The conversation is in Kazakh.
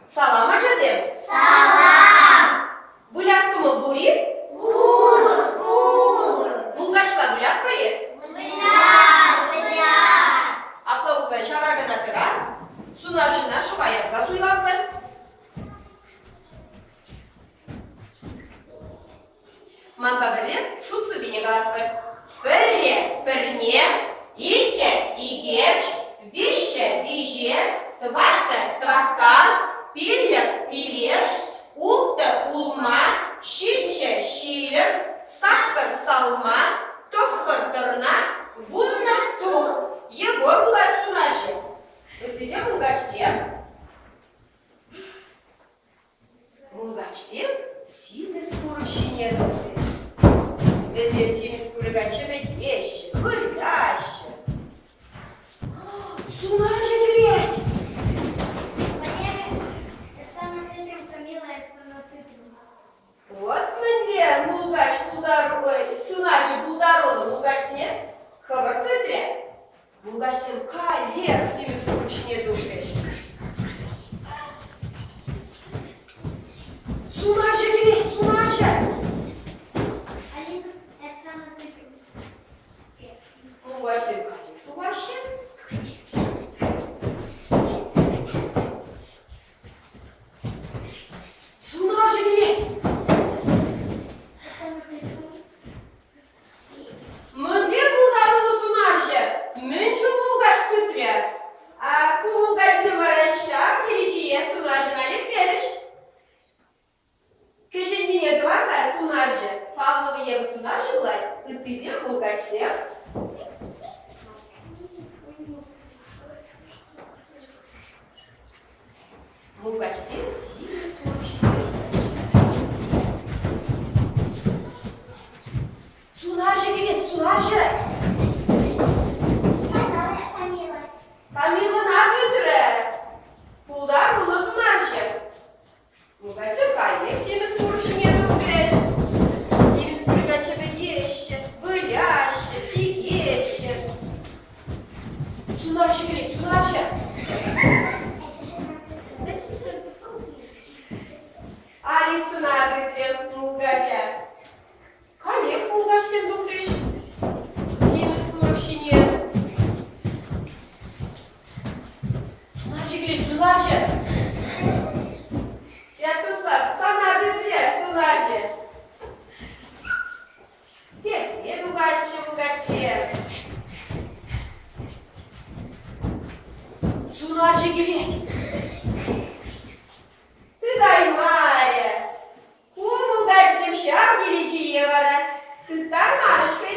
Салам ачасем. Салам. Буляскымыл бури? Бур. Мулгачла буляк бари? Буляк. Автобуса шарагына тыра? Сунарчына шубаятса суйлаппы? Манба бірлер шутсы бенеге атпыр. Бірре, бірне, икке, игерч, вишше, виже, тватты, тваткал, пиллер, пилеш, улты, улма, щитче, щилер, саккыр, салма, тұхқыр, тұрна, вунна, тух. Егор бұлай сунаршы. Өттізе мұлғашсем? Мұлғашсем, сильно скоро чинеді. Безем семіз көрігачы бекеші, күлгаші. Сунаршы келеді. Вот міне мұлғаш бұлдару, сунаршы бұлдарулы мұлғашсіне хабар тыдыря. Мұлғашсен қалер семіз көрі чинеді өкреші. Сунаршы келеді, сунаршы. Мұлғашсен қалер туғашы. Сунаршы келеді. Міне бұлдарулы сунаршы. Мен чул мұлғаш тыдыряз. А ку мұлғашсен бараша, келечие сунаршын алек беріш. Кешендине дуарда сунаршы. Павловы ебі сунаршы бұлай. Үттізем мұлғашсен. Мұлғашсен сильно скорчи. Сунаршы келеді, сунаршы. Камиланың аты түрі. Пулдар ұлы сунаршы. Мұлғашсен қалек семіз көрікшіне дүркеш. Семіз көрікачы бігеші, выляшы, сигеші. Сунаршы келеді, сунаршы. Алисына дытрен мұлғача. Қалек мұлғашсен дүркеш. Семіз көрікшіне. Сунаршы келеді, сунаршы. Святослав, сана дытрен, сунаршы. Тек, едугашшы мұлғашсен. Сунаршы келеді. Тыдай Маря. Ку мұлғашсем шап келечие бара. Тыттар марышқа